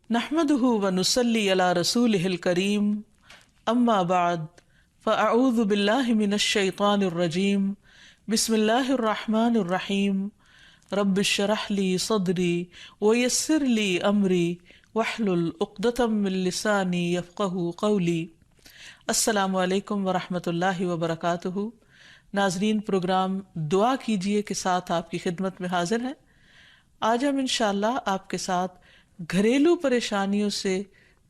نحمده ونصلي على رسوله الكريم اما بعد فاعوذ بالله من الشيطان الرجيم بسم الله الرحمن الرحيم رب اشرح لي صدري ويسر لي امري واحلل عقدة من لساني يفقهوا قولي۔ السلام علیکم ورحمۃ اللہ وبرکاتہ۔ ناظرین، پروگرام دعا کیجئے کے ساتھ آپ کی خدمت میں حاضر ہیں۔ آج ہم انشاءاللہ آپ کے ساتھ گھریلو پریشانیوں سے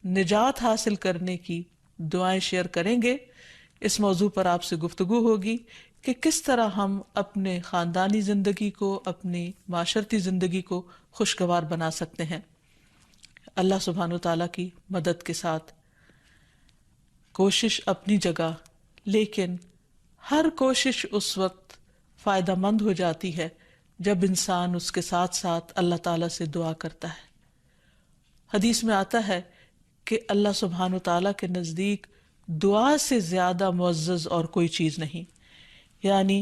نجات حاصل کرنے کی دعائیں شیئر کریں گے۔ اس موضوع پر آپ سے گفتگو ہوگی کہ کس طرح ہم اپنے خاندانی زندگی کو، اپنی معاشرتی زندگی کو خوشگوار بنا سکتے ہیں اللہ سبحانہ و تعالیٰ کی مدد کے ساتھ۔ کوشش اپنی جگہ، لیکن ہر کوشش اس وقت فائدہ مند ہو جاتی ہے جب انسان اس کے ساتھ ساتھ اللہ تعالیٰ سے دعا کرتا ہے۔ حدیث میں آتا ہے کہ اللہ سبحانہ تعالیٰ کے نزدیک دعا سے زیادہ معزز اور کوئی چیز نہیں، یعنی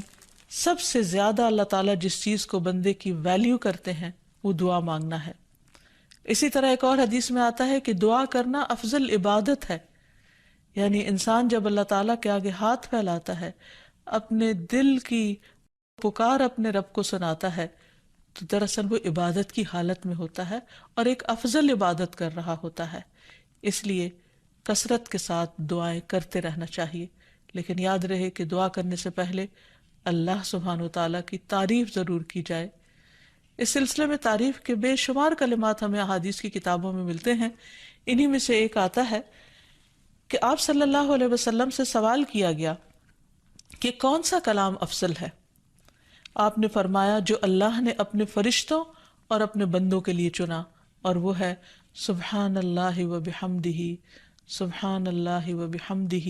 سب سے زیادہ اللہ تعالیٰ جس چیز کو بندے کی ویلیو کرتے ہیں وہ دعا مانگنا ہے۔ اسی طرح ایک اور حدیث میں آتا ہے کہ دعا کرنا افضل عبادت ہے، یعنی انسان جب اللہ تعالیٰ کے آگے ہاتھ پھیلاتا ہے، اپنے دل کی پکار اپنے رب کو سناتا ہے، تو دراصل وہ عبادت کی حالت میں ہوتا ہے اور ایک افضل عبادت کر رہا ہوتا ہے۔ اس لیے کثرت کے ساتھ دعائیں کرتے رہنا چاہیے، لیکن یاد رہے کہ دعا کرنے سے پہلے اللہ سبحانہ وتعالیٰ کی تعریف ضرور کی جائے۔ اس سلسلے میں تعریف کے بے شمار کلمات ہمیں احادیث کی کتابوں میں ملتے ہیں۔ انہی میں سے ایک آتا ہے کہ آپ صلی اللہ علیہ وسلم سے سوال کیا گیا کہ کون سا کلام افضل ہے؟ آپ نے فرمایا جو اللہ نے اپنے فرشتوں اور اپنے بندوں کے لیے چنا، اور وہ ہے سبحان اللہ و بحمدہ، سبحان اللہ و بحمدہ۔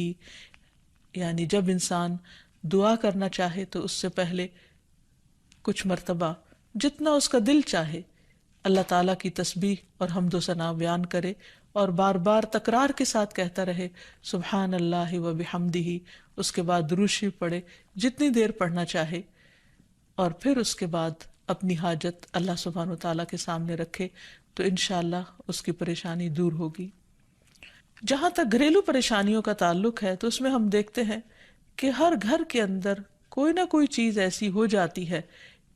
یعنی جب انسان دعا کرنا چاہے تو اس سے پہلے کچھ مرتبہ جتنا اس کا دل چاہے اللہ تعالیٰ کی تسبیح اور حمد و ثنا بیان کرے، اور بار بار تکرار کے ساتھ کہتا رہے سبحان اللہ و بحمدہ۔ اس کے بعد درود شریف پڑھے جتنی دیر پڑھنا چاہے، اور پھر اس کے بعد اپنی حاجت اللہ سبحانہ و تعالیٰ کے سامنے رکھے تو انشاءاللہ اس کی پریشانی دور ہوگی۔ جہاں تک گھریلو پریشانیوں کا تعلق ہے تو اس میں ہم دیکھتے ہیں کہ ہر گھر کے اندر کوئی نہ کوئی چیز ایسی ہو جاتی ہے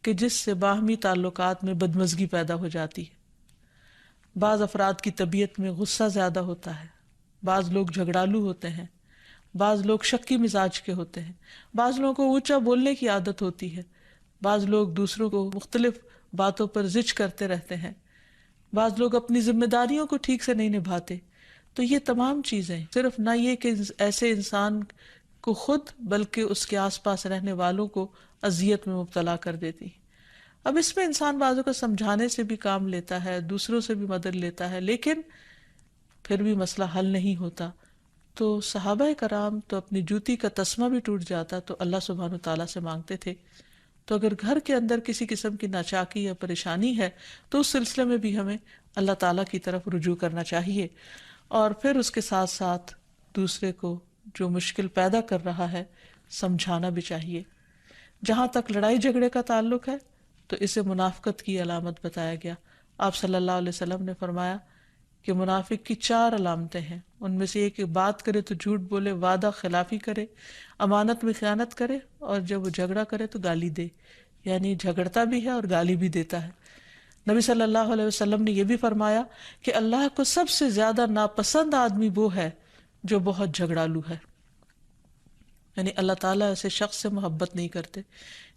کہ جس سے باہمی تعلقات میں بدمزگی پیدا ہو جاتی ہے۔ بعض افراد کی طبیعت میں غصہ زیادہ ہوتا ہے، بعض لوگ جھگڑالو ہوتے ہیں، بعض لوگ شکی مزاج کے ہوتے ہیں، بعض لوگوں کو اونچا بولنے کی عادت ہوتی ہے، بعض لوگ دوسروں کو مختلف باتوں پر زج کرتے رہتے ہیں، بعض لوگ اپنی ذمہ داریوں کو ٹھیک سے نہیں نبھاتے۔ تو یہ تمام چیزیں صرف نہ یہ کہ ایسے انسان کو خود بلکہ اس کے آس پاس رہنے والوں کو اذیت میں مبتلا کر دیتی ہیں۔ اب اس میں انسان بعضوں کو سمجھانے سے بھی کام لیتا ہے، دوسروں سے بھی مدد لیتا ہے، لیکن پھر بھی مسئلہ حل نہیں ہوتا۔ تو صحابہ کرام تو اپنی جوتی کا تسمہ بھی ٹوٹ جاتا تو اللہ سبحانہ تعالیٰ سے مانگتے تھے۔ تو اگر گھر کے اندر کسی قسم کی ناچاکی یا پریشانی ہے تو اس سلسلے میں بھی ہمیں اللہ تعالیٰ کی طرف رجوع کرنا چاہیے، اور پھر اس کے ساتھ ساتھ دوسرے کو جو مشکل پیدا کر رہا ہے سمجھانا بھی چاہیے۔ جہاں تک لڑائی جھگڑے کا تعلق ہے تو اسے منافقت کی علامت بتایا گیا۔ آپ صلی اللہ علیہ وسلم نے فرمایا کہ منافق کی 4 علامتیں ہیں، ان میں سے ایک بات کرے تو جھوٹ بولے، وعدہ خلافی کرے، امانت میں خیانت کرے، اور جب وہ جھگڑا کرے تو گالی دے، یعنی جھگڑتا بھی ہے اور گالی بھی دیتا ہے۔ نبی صلی اللہ علیہ وسلم نے یہ بھی فرمایا کہ اللہ کو سب سے زیادہ ناپسند آدمی وہ ہے جو بہت جھگڑالو ہے، یعنی اللہ تعالیٰ ایسے شخص سے محبت نہیں کرتے۔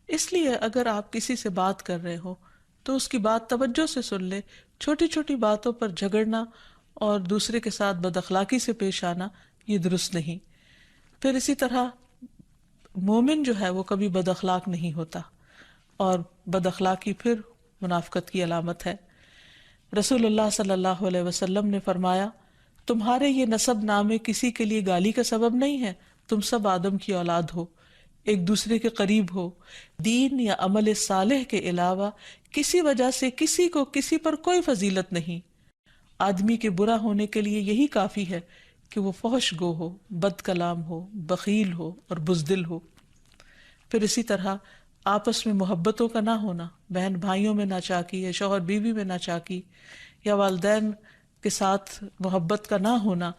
اس لیے اگر آپ کسی سے بات کر رہے ہو تو اس کی بات توجہ سے سن لے۔ چھوٹی چھوٹی باتوں پر جھگڑنا اور دوسرے کے ساتھ بد اخلاقی سے پیش آنا یہ درست نہیں۔ پھر اسی طرح مومن جو ہے وہ کبھی بد اخلاق نہیں ہوتا، اور بد اخلاقی پھر منافقت کی علامت ہے۔ رسول اللہ صلی اللہ علیہ وسلم نے فرمایا تمہارے یہ نسب نامے کسی کے لیے گالی کا سبب نہیں ہے، تم سب آدم کی اولاد ہو، ایک دوسرے کے قریب ہو، دین یا عمل صالح کے علاوہ کسی وجہ سے کسی کو کسی پر کوئی فضیلت نہیں۔ آدمی کے برا ہونے کے لیے یہی کافی ہے کہ وہ فحش گو ہو، بد کلام ہو، بخیل ہو اور بزدل ہو۔ پھر اسی طرح آپس میں محبتوں کا نہ ہونا، بہن بھائیوں میں ناچاکی، یا شوہر بیوی میں ناچاکی، یا والدین کے ساتھ محبت کا نہ ہونا،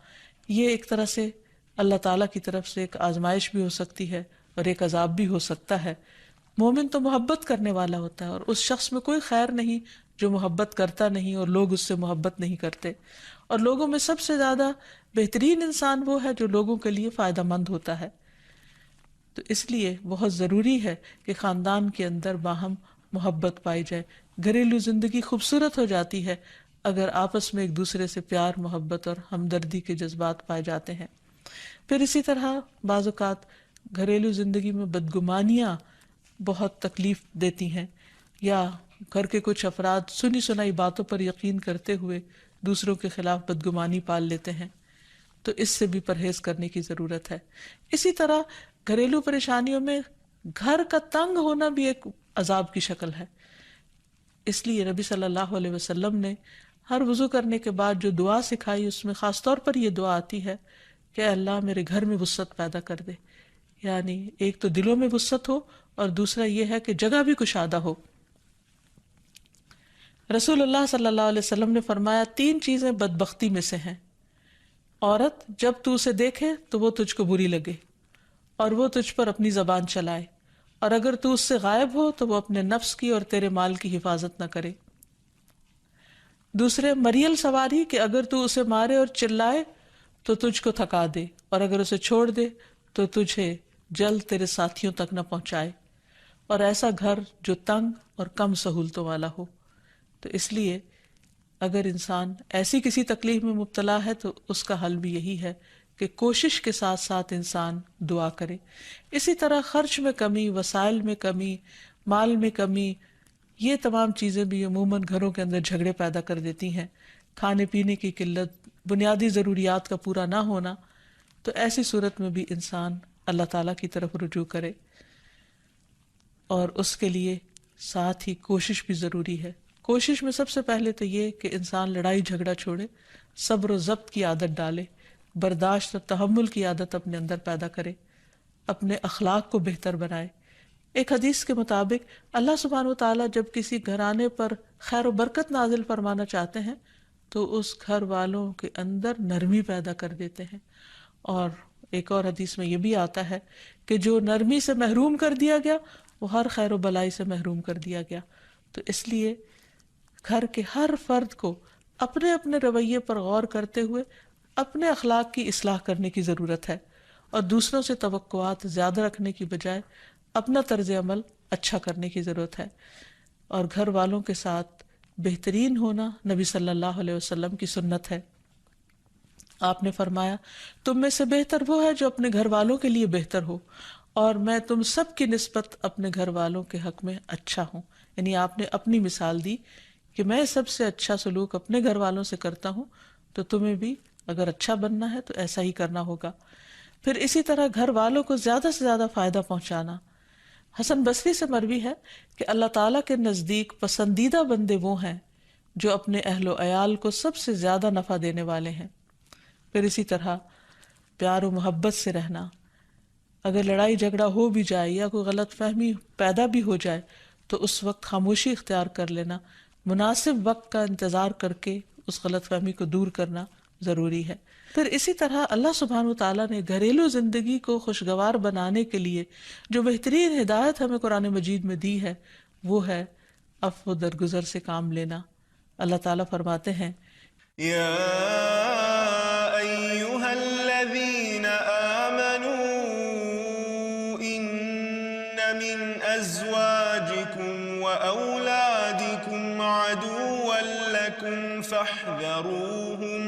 یہ ایک طرح سے اللہ تعالیٰ کی طرف سے ایک آزمائش بھی ہو سکتی ہے اور ایک عذاب بھی ہو سکتا ہے۔ مومن تو محبت کرنے والا ہوتا ہے، اور اس شخص میں کوئی خیر نہیں جو محبت کرتا نہیں اور لوگ اس سے محبت نہیں کرتے، اور لوگوں میں سب سے زیادہ بہترین انسان وہ ہے جو لوگوں کے لیے فائدہ مند ہوتا ہے۔ تو اس لیے بہت ضروری ہے کہ خاندان کے اندر باہم محبت پائی جائے۔ گھریلو زندگی خوبصورت ہو جاتی ہے اگر آپس میں ایک دوسرے سے پیار، محبت اور ہمدردی کے جذبات پائے جاتے ہیں۔ پھر اسی طرح بعض اوقات گھریلو زندگی میں بدگمانیاں بہت تکلیف دیتی ہیں، یا گھر کے کچھ افراد سنی سنائی باتوں پر یقین کرتے ہوئے دوسروں کے خلاف بدگمانی پال لیتے ہیں، تو اس سے بھی پرہیز کرنے کی ضرورت ہے۔ اسی طرح گھریلو پریشانیوں میں گھر کا تنگ ہونا بھی ایک عذاب کی شکل ہے۔ اس لیے نبی صلی اللہ علیہ وسلم نے ہر وضو کرنے کے بعد جو دعا سکھائی، اس میں خاص طور پر یہ دعا آتی ہے کہ اللہ میرے گھر میں وسعت پیدا کر دے، یعنی ایک تو دلوں میں وسعت ہو، اور دوسرا یہ ہے کہ جگہ بھی کشادہ ہو۔ رسول اللہ صلی اللہ علیہ وسلم نے فرمایا 3 چیزیں بدبختی میں سے ہیں۔ عورت جب تو اسے دیکھے تو وہ تجھ کو بری لگے اور وہ تجھ پر اپنی زبان چلائے، اور اگر تو اس سے غائب ہو تو وہ اپنے نفس کی اور تیرے مال کی حفاظت نہ کرے۔ دوسرے، مریل سواری کہ اگر تو اسے مارے اور چلائے تو تجھ کو تھکا دے، اور اگر اسے چھوڑ دے تو تجھے جلد تیرے ساتھیوں تک نہ پہنچائے، اور ایسا گھر جو تنگ اور کم سہولتوں والا ہو۔ تو اس لیے اگر انسان ایسی کسی تکلیف میں مبتلا ہے تو اس کا حل بھی یہی ہے کہ کوشش کے ساتھ ساتھ انسان دعا کرے۔ اسی طرح خرچ میں کمی، وسائل میں کمی، مال میں کمی، یہ تمام چیزیں بھی عموماً گھروں کے اندر جھگڑے پیدا کر دیتی ہیں۔ کھانے پینے کی قلت، بنیادی ضروریات کا پورا نہ ہونا، تو ایسی صورت میں بھی انسان اللہ تعالیٰ کی طرف رجوع کرے، اور اس کے لیے ساتھ ہی کوشش بھی ضروری ہے۔ کوشش میں سب سے پہلے تو یہ کہ انسان لڑائی جھگڑا چھوڑے، صبر و ضبط کی عادت ڈالے، برداشت اور تحمل کی عادت اپنے اندر پیدا کرے، اپنے اخلاق کو بہتر بنائے۔ ایک حدیث کے مطابق اللہ سبحانہ و تعالیٰ جب کسی گھرانے پر خیر و برکت نازل فرمانا چاہتے ہیں تو اس گھر والوں کے اندر نرمی پیدا کر دیتے ہیں۔ اور ایک اور حدیث میں یہ بھی آتا ہے کہ جو نرمی سے محروم کر دیا گیا وہ ہر خیر و بلائی سے محروم کر دیا گیا۔ تو اس لیے گھر کے ہر فرد کو اپنے اپنے رویے پر غور کرتے ہوئے اپنے اخلاق کی اصلاح کرنے کی ضرورت ہے، اور دوسروں سے توقعات زیادہ رکھنے کی بجائے اپنا طرز عمل اچھا کرنے کی ضرورت ہے۔ اور گھر والوں کے ساتھ بہترین ہونا نبی صلی اللہ علیہ وسلم کی سنت ہے۔ آپ نے فرمایا تم میں سے بہتر وہ ہے جو اپنے گھر والوں کے لیے بہتر ہو، اور میں تم سب کی نسبت اپنے گھر والوں کے حق میں اچھا ہوں۔ یعنی آپ نے اپنی مثال دی کہ میں سب سے اچھا سلوک اپنے گھر والوں سے کرتا ہوں، تو تمہیں بھی اگر اچھا بننا ہے تو ایسا ہی کرنا ہوگا۔ پھر اسی طرح گھر والوں کو زیادہ سے زیادہ فائدہ پہنچانا۔ حسن بصری سے مروی ہے کہ اللہ تعالیٰ کے نزدیک پسندیدہ بندے وہ ہیں جو اپنے اہل و عیال کو سب سے زیادہ نفع دینے والے ہیں۔ پھر اسی طرح پیار و محبت سے رہنا۔ اگر لڑائی جھگڑا ہو بھی جائے یا کوئی غلط فہمی پیدا بھی ہو جائے تو اس وقت خاموشی اختیار کر لینا، مناسب وقت کا انتظار کر کے اس غلط فہمی کو دور کرنا ضروری ہے۔ پھر اسی طرح اللہ سبحانہ و تعالیٰ نے گھریلو زندگی کو خوشگوار بنانے کے لیے جو بہترین ہدایت ہمیں قرآن مجید میں دی ہے وہ ہے عفو و درگزر سے کام لینا۔ اللہ تعالیٰ فرماتے ہیں یا ایہا الذین آمنوا ان من ازواجکم و اولادکم عدوا لکم فاحذروہم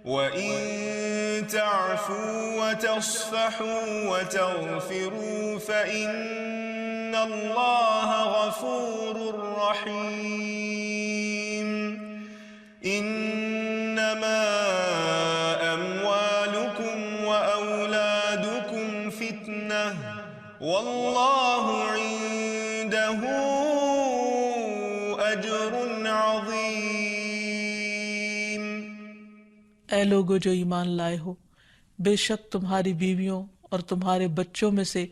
وَإِن تَعْفُوا وَتَصْفَحُوا وَتَغْفِرُوا فَإِنَّ اللَّهَ غَفُورٌ رَّحِيمٌ إِنَّمَا أَمْوَالُكُمْ وَأَوْلَادُكُمْ فِتْنَةٌ وَاللَّهُ عِندَهُ أَجْرٌ عَظِيمٌ۔ اے لوگو جو ایمان لائے ہو، بے شک تمہاری بیویوں اور تمہارے بچوں میں سے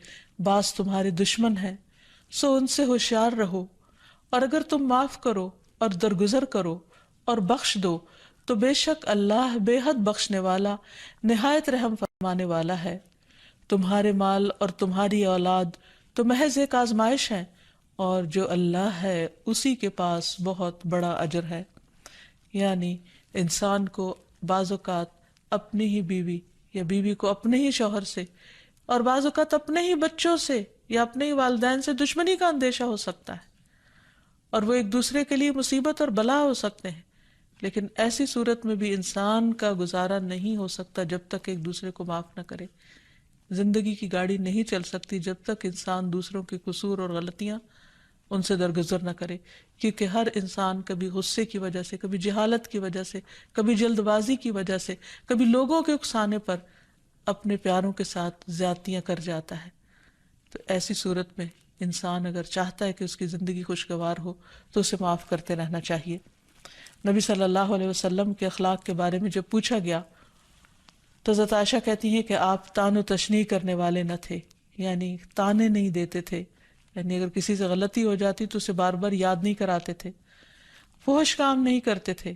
بعض تمہارے دشمن ہیں، سو ان سے ہوشیار رہو، اور اگر تم معاف کرو اور درگزر کرو اور بخش دو تو بے شک اللہ بے حد بخشنے والا نہایت رحم فرمانے والا ہے۔ تمہارے مال اور تمہاری اولاد تو محض ایک آزمائش ہے، اور جو اللہ ہے اسی کے پاس بہت بڑا اجر ہے۔ یعنی انسان کو بعض اوقات اپنی ہی بیوی یا بیوی کو اپنے ہی شوہر سے، اور بعض اوقات اپنے ہی بچوں سے یا اپنے ہی والدین سے دشمنی کا اندیشہ ہو سکتا ہے، اور وہ ایک دوسرے کے لیے مصیبت اور بلا ہو سکتے ہیں۔ لیکن ایسی صورت میں بھی انسان کا گزارا نہیں ہو سکتا جب تک ایک دوسرے کو معاف نہ کرے۔ زندگی کی گاڑی نہیں چل سکتی جب تک انسان دوسروں کے قصور اور غلطیاں ان سے درگزر نہ کرے، کیونکہ ہر انسان کبھی غصے کی وجہ سے، کبھی جہالت کی وجہ سے، کبھی جلد بازی کی وجہ سے، کبھی لوگوں کے اکسانے پر اپنے پیاروں کے ساتھ زیادتیاں کر جاتا ہے۔ تو ایسی صورت میں انسان اگر چاہتا ہے کہ اس کی زندگی خوشگوار ہو تو اسے معاف کرتے رہنا چاہیے۔ نبی صلی اللہ علیہ وسلم کے اخلاق کے بارے میں جب پوچھا گیا تو حضرت عائشہ کہتی ہیں کہ آپ طعن و تشنیع کرنے والے نہ تھے، یعنی طعنے نہیں دیتے تھے، یعنی اگر کسی سے غلطی ہو جاتی تو اسے بار بار یاد نہیں کراتے تھے، فحش کام نہیں کرتے تھے،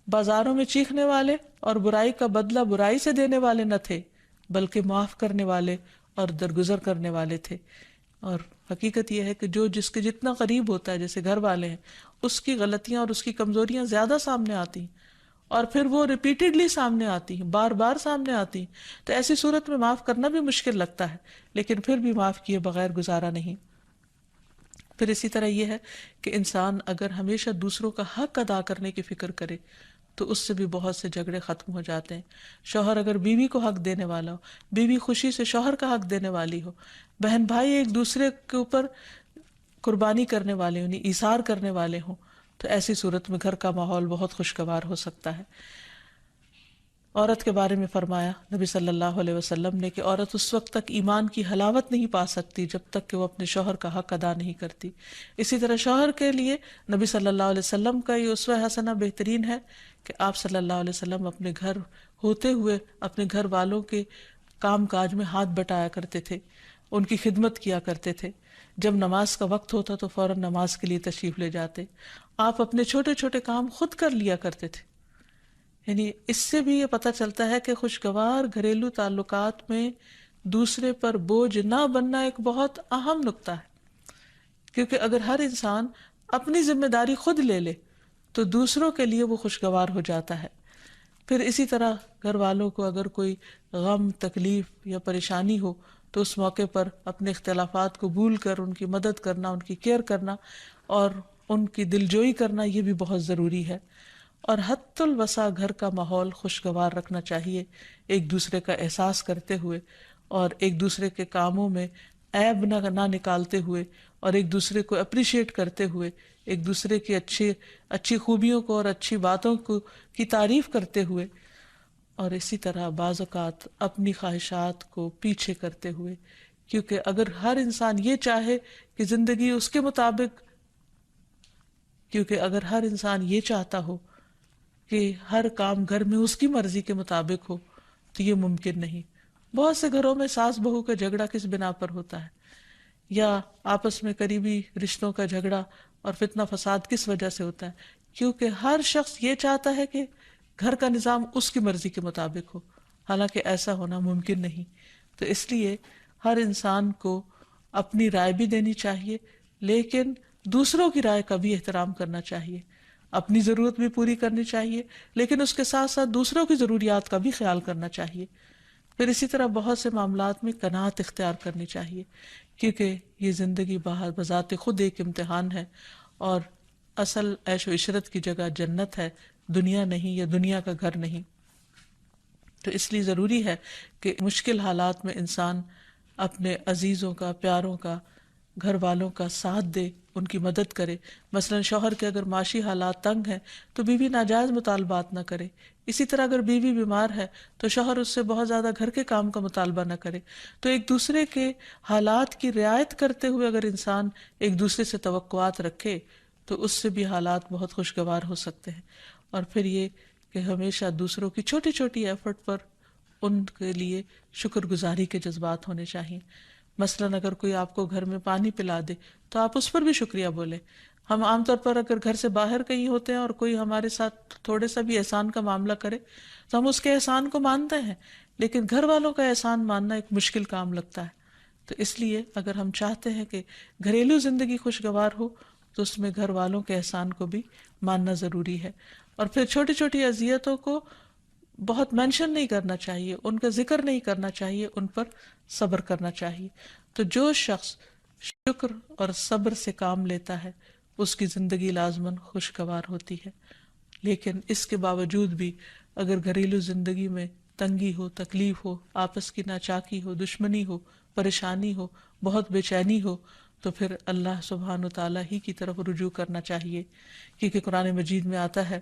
بازاروں میں چیخنے والے اور برائی کا بدلہ برائی سے دینے والے نہ تھے، بلکہ معاف کرنے والے اور درگزر کرنے والے تھے۔ اور حقیقت یہ ہے کہ جو جس کے جتنا قریب ہوتا ہے، جیسے گھر والے ہیں، اس کی غلطیاں اور اس کی کمزوریاں زیادہ سامنے آتی ہیں، اور پھر وہ ریپیٹڈلی سامنے آتی ہیں، بار بار سامنے آتی ہیں، تو ایسی صورت میں معاف کرنا بھی مشکل لگتا ہے، لیکن پھر بھی معاف کیے بغیر گزارا نہیں۔ پھر اسی طرح یہ ہے کہ انسان اگر ہمیشہ دوسروں کا حق ادا کرنے کی فکر کرے تو اس سے بھی بہت سے جھگڑے ختم ہو جاتے ہیں۔ شوہر اگر بیوی کو حق دینے والا ہو، بیوی خوشی سے شوہر کا حق دینے والی ہو، بہن بھائی ایک دوسرے کے اوپر قربانی کرنے والے ہوں، ایثار کرنے والے ہوں، تو ایسی صورت میں گھر کا ماحول بہت خوشگوار ہو سکتا ہے۔ عورت کے بارے میں فرمایا نبی صلی اللہ علیہ وسلم نے کہ عورت اس وقت تک ایمان کی حلاوت نہیں پا سکتی جب تک کہ وہ اپنے شوہر کا حق ادا نہیں کرتی۔ اسی طرح شوہر کے لیے نبی صلی اللہ علیہ وسلم کا یہ اسوہ حسنہ بہترین ہے کہ آپ صلی اللہ علیہ وسلم اپنے گھر ہوتے ہوئے اپنے گھر والوں کے کام کاج میں ہاتھ بٹایا کرتے تھے، ان کی خدمت کیا کرتے تھے۔ جب نماز کا وقت ہوتا تو فوراً نماز کے لیے تشریف لے جاتے۔ آپ اپنے چھوٹے چھوٹے کام خود کر لیا کرتے تھے۔ یعنی اس سے بھی یہ پتہ چلتا ہے کہ خوشگوار گھریلو تعلقات میں دوسرے پر بوجھ نہ بننا ایک بہت اہم نقطہ ہے، کیونکہ اگر ہر انسان اپنی ذمہ داری خود لے لے تو دوسروں کے لیے وہ خوشگوار ہو جاتا ہے۔ پھر اسی طرح گھر والوں کو اگر کوئی غم، تکلیف یا پریشانی ہو تو اس موقع پر اپنے اختلافات کو بھول کر ان کی مدد کرنا، ان کی کیئر کرنا اور ان کی دلجوئی کرنا، یہ بھی بہت ضروری ہے۔ اور حتی الوسع گھر کا ماحول خوشگوار رکھنا چاہیے، ایک دوسرے کا احساس کرتے ہوئے اور ایک دوسرے کے کاموں میں عیب نہ نکالتے ہوئے اور ایک دوسرے کو اپریشیٹ کرتے ہوئے، ایک دوسرے کی اچھی خوبیوں کو اور اچھی باتوں کی تعریف کرتے ہوئے، اور اسی طرح بعض اوقات اپنی خواہشات کو پیچھے کرتے ہوئے، کیونکہ اگر ہر انسان یہ چاہے کہ زندگی اس کے مطابق، کیونکہ اگر ہر انسان یہ چاہتا ہو کہ ہر کام گھر میں اس کی مرضی کے مطابق ہو تو یہ ممکن نہیں۔ بہت سے گھروں میں ساس بہو کا جھگڑا کس بنا پر ہوتا ہے، یا آپس میں قریبی رشتوں کا جھگڑا اور فتنہ فساد کس وجہ سے ہوتا ہے؟ کیونکہ ہر شخص یہ چاہتا ہے کہ گھر کا نظام اس کی مرضی کے مطابق ہو، حالانکہ ایسا ہونا ممکن نہیں۔ تو اس لیے ہر انسان کو اپنی رائے بھی دینی چاہیے، لیکن دوسروں کی رائے کا بھی احترام کرنا چاہیے۔ اپنی ضرورت بھی پوری کرنی چاہیے، لیکن اس کے ساتھ ساتھ دوسروں کی ضروریات کا بھی خیال کرنا چاہیے۔ پھر اسی طرح بہت سے معاملات میں قناعت اختیار کرنی چاہیے، کیونکہ یہ زندگی بذات خود ایک امتحان ہے، اور اصل عیش و عشرت کی جگہ جنت ہے، دنیا نہیں، یا دنیا کا گھر نہیں۔ تو اس لیے ضروری ہے کہ مشکل حالات میں انسان اپنے عزیزوں کا، پیاروں کا، گھر والوں کا ساتھ دے، ان کی مدد کرے۔ مثلا شوہر کے اگر معاشی حالات تنگ ہیں تو بیوی ناجائز مطالبات نہ کرے، اسی طرح اگر بیوی بیمار ہے تو شوہر اس سے بہت زیادہ گھر کے کام کا مطالبہ نہ کرے۔ تو ایک دوسرے کے حالات کی رعایت کرتے ہوئے اگر انسان ایک دوسرے سے توقعات رکھے تو اس سے بھی حالات بہت خوشگوار ہو سکتے ہیں۔ اور پھر یہ کہ ہمیشہ دوسروں کی چھوٹی چھوٹی ایفرٹ پر ان کے لیے شکر گزاری کے جذبات ہونے چاہیے۔ مثلاً اگر کوئی آپ کو گھر میں پانی پلا دے تو آپ اس پر بھی شکریہ بولیں۔ ہم عام طور پر اگر گھر سے باہر کہیں ہوتے ہیں اور کوئی ہمارے ساتھ تھوڑے سا بھی احسان کا معاملہ کرے تو ہم اس کے احسان کو مانتے ہیں، لیکن گھر والوں کا احسان ماننا ایک مشکل کام لگتا ہے. تو اس لیے اگر ہم چاہتے ہیں کہ گھریلو زندگی خوشگوار ہو تو اس میں گھر والوں کے احسان کو بھی ماننا ضروری ہے. اور پھر چھوٹی چھوٹی اذیتوں کو بہت مینشن نہیں کرنا چاہیے، ان کا ذکر نہیں کرنا چاہیے، ان پر صبر کرنا چاہیے. تو جو شخص شکر اور صبر سے کام لیتا ہے اس کی زندگی لازماً خوشگوار ہوتی ہے. لیکن اس کے باوجود بھی اگر گھریلو زندگی میں تنگی ہو، تکلیف ہو، آپس کی ناچاکی ہو، دشمنی ہو، پریشانی ہو، بہت بے چینی ہو، تو پھر اللہ سبحانہ و تعالیٰ ہی کی طرف رجوع کرنا چاہیے. کیونکہ قرآن مجید میں آتا ہے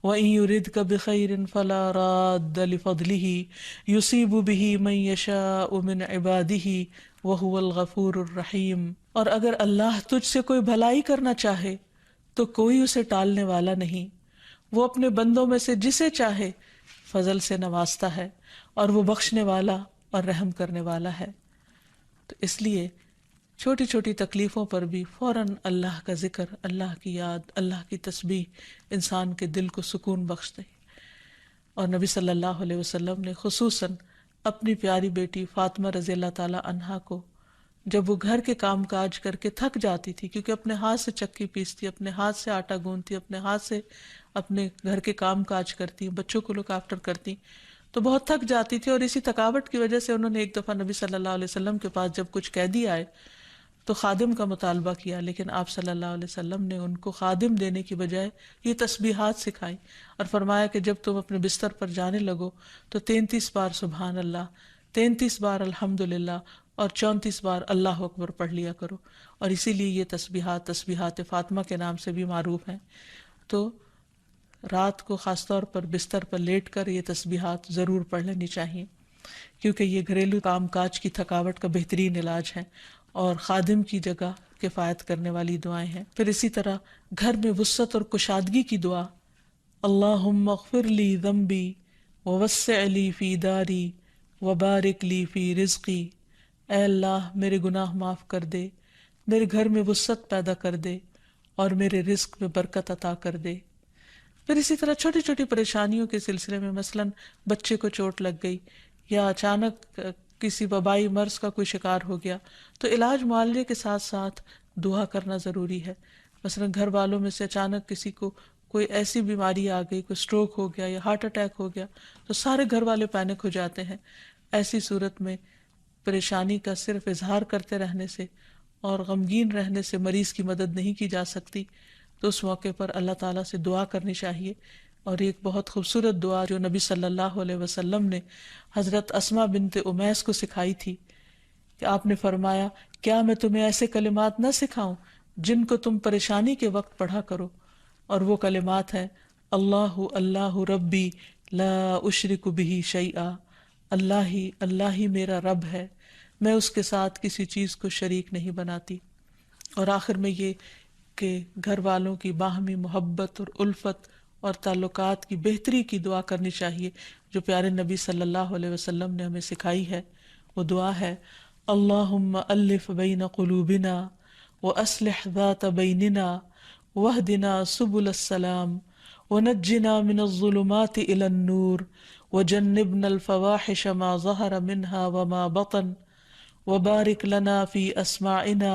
وَإِن يُرِدْكَ بِخَيْرٍ فَلَا رَادَّ لِفَضْلِهِ يُصِيبُ بِهِ مَن يَشَاءُ مِنْ عِبَادِهِ وَهُوَ الْغَفُورُ الرَّحِيمُ. اور اگر اللہ تجھ سے کوئی بھلائی کرنا چاہے تو کوئی اسے ٹالنے والا نہیں، وہ اپنے بندوں میں سے جسے چاہے فضل سے نوازتا ہے اور وہ بخشنے والا اور رحم کرنے والا ہے. تو اس لیے چھوٹی چھوٹی تکلیفوں پر بھی فوراً اللہ کا ذکر، اللہ کی یاد، اللہ کی تسبیح انسان کے دل کو سکون بخشتے. اور نبی صلی اللہ علیہ وسلم نے خصوصاً اپنی پیاری بیٹی فاطمہ رضی اللہ تعالی عنہا کو جب وہ گھر کے کام کاج کر کے تھک جاتی تھی، کیونکہ اپنے ہاتھ سے چکی پیستی، اپنے ہاتھ سے آٹا گوندتی، اپنے ہاتھ سے اپنے گھر کے کام کاج کرتی، بچوں کو لک آفٹر کرتی، تو بہت تھک جاتی تھی. اور اسی تھکاوٹ کی وجہ سے انہوں نے ایک دفعہ نبی صلی اللہ علیہ وسلم کے پاس جب کچھ قیدی آئے تو خادم کا مطالبہ کیا، لیکن آپ صلی اللہ علیہ وسلم نے ان کو خادم دینے کی بجائے یہ تسبیحات سکھائی اور فرمایا کہ جب تم اپنے بستر پر جانے لگو تو 33 بار سبحان اللہ، 33 بار الحمدللہ اور 34 بار اللہ اکبر پڑھ لیا کرو. اور اسی لیے یہ تسبیحات فاطمہ کے نام سے بھی معروف ہیں. تو رات کو خاص طور پر بستر پر لیٹ کر یہ تسبیحات ضرور پڑھ لینی چاہیے، کیونکہ یہ گھریلو کام کاج کی تھکاوٹ کا بہترین علاج ہے اور خادم کی جگہ کفایت کرنے والی دعائیں ہیں. پھر اسی طرح گھر میں وسعت اور کشادگی کی دعا، اللہم اغفر لی ذنبی ووسع لی فی داری وبارک لی فی رزقی. اے اللہ میرے گناہ معاف کر دے، میرے گھر میں وسعت پیدا کر دے اور میرے رزق میں برکت عطا کر دے. پھر اسی طرح چھوٹی چھوٹی پریشانیوں کے سلسلے میں مثلاً بچے کو چوٹ لگ گئی یا اچانک کسی وبائی مرض کا کوئی شکار ہو گیا تو علاج معالجے کے ساتھ ساتھ دعا کرنا ضروری ہے. مثلاً گھر والوں میں سے اچانک کسی کو کوئی ایسی بیماری آ گئی، کوئی سٹروک ہو گیا یا ہارٹ اٹیک ہو گیا تو سارے گھر والے پینک ہو جاتے ہیں. ایسی صورت میں پریشانی کا صرف اظہار کرتے رہنے سے اور غمگین رہنے سے مریض کی مدد نہیں کی جا سکتی. تو اس موقع پر اللہ تعالیٰ سے دعا کرنی چاہیے. اور ایک بہت خوبصورت دعا جو نبی صلی اللہ علیہ وسلم نے حضرت اسماء بنت امیس کو سکھائی تھی کہ آپ نے فرمایا کیا میں تمہیں ایسے کلمات نہ سکھاؤں جن کو تم پریشانی کے وقت پڑھا کرو. اور وہ کلمات ہیں اللہ اللہ ربی لا اشرک بہ شیئا، اللہ ہی میرا رب ہے، میں اس کے ساتھ کسی چیز کو شریک نہیں بناتی. اور آخر میں یہ کہ گھر والوں کی باہمی محبت اور الفت اور تعلقات کی بہتری کی دعا کرنی چاہیے جو پیارے نبی صلی اللہ علیہ وسلم نے ہمیں سکھائی ہے. وہ دعا ہے اللہم الف بین قلوبنا واصلح ذات بیننا واہدنا سبل السلام ونجنا من الظلمات الى النور وجنبنا الفواحش ما ظہر منها وما بطن وبارک لنا فی اسماعنا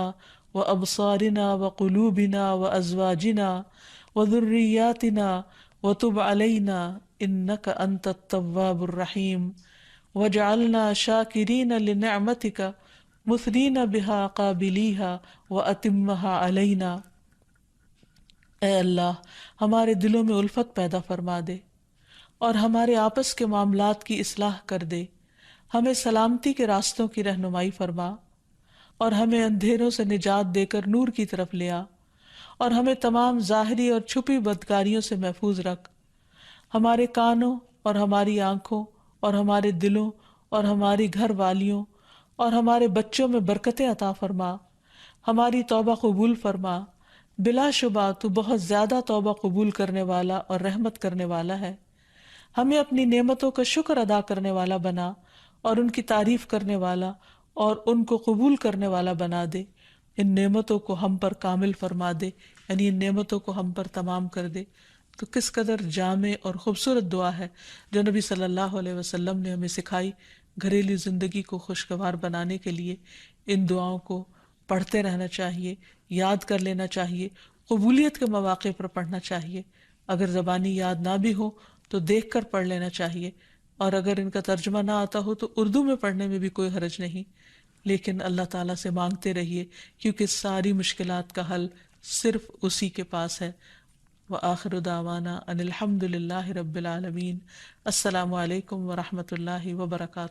وابصارنا وقلوبنا وازواجنا وذریاتنا وتب علینا انک انت التواب الرحیم وجعلنا شاکرین لنعمتک مثنین بها قابلیہا واتمہا علینا. اے اللہ ہمارے دلوں میں الفت پیدا فرما دے اور ہمارے آپس کے معاملات کی اصلاح کر دے. ہمیں سلامتی کے راستوں کی رہنمائی فرما اور ہمیں اندھیروں سے نجات دے کر نور کی طرف لے آ اور ہمیں تمام ظاہری اور چھپی بدکاریوں سے محفوظ رکھ. ہمارے کانوں اور ہماری آنکھوں اور ہمارے دلوں اور ہماری گھر والیوں اور ہمارے بچوں میں برکتیں عطا فرما. ہماری توبہ قبول فرما، بلا شبہ تو بہت زیادہ توبہ قبول کرنے والا اور رحمت کرنے والا ہے. ہمیں اپنی نعمتوں کا شکر ادا کرنے والا بنا اور ان کی تعریف کرنے والا اور ان کو قبول کرنے والا بنا دے. ان نعمتوں کو ہم پر کامل فرما دے یعنی ان نعمتوں کو ہم پر تمام کر دے، تو کس قدر جامع اور خوبصورت دعا ہے جو نبی صلی اللہ علیہ وسلم نے ہمیں سکھائی۔ گھریلو زندگی کو خوشگوار بنانے کے لیے ان دعاؤں کو پڑھتے رہنا چاہیے، یاد کر لینا چاہیے، قبولیت کے مواقع پر پڑھنا چاہیے۔ اگر زبانی یاد نہ بھی ہو تو دیکھ کر پڑھ لینا چاہیے، اور اگر ان کا ترجمہ نہ آتا ہو تو اردو میں پڑھنے میں بھی کوئی حرج نہیں، لیکن اللہ تعالیٰ سے مانگتے رہیے کیونکہ ساری مشکلات کا حل صرف اسی کے پاس ہے۔ وآخر دعوانا ان الحمد للہ رب العالمین۔ السلام علیکم ورحمۃ اللہ وبرکاتہ۔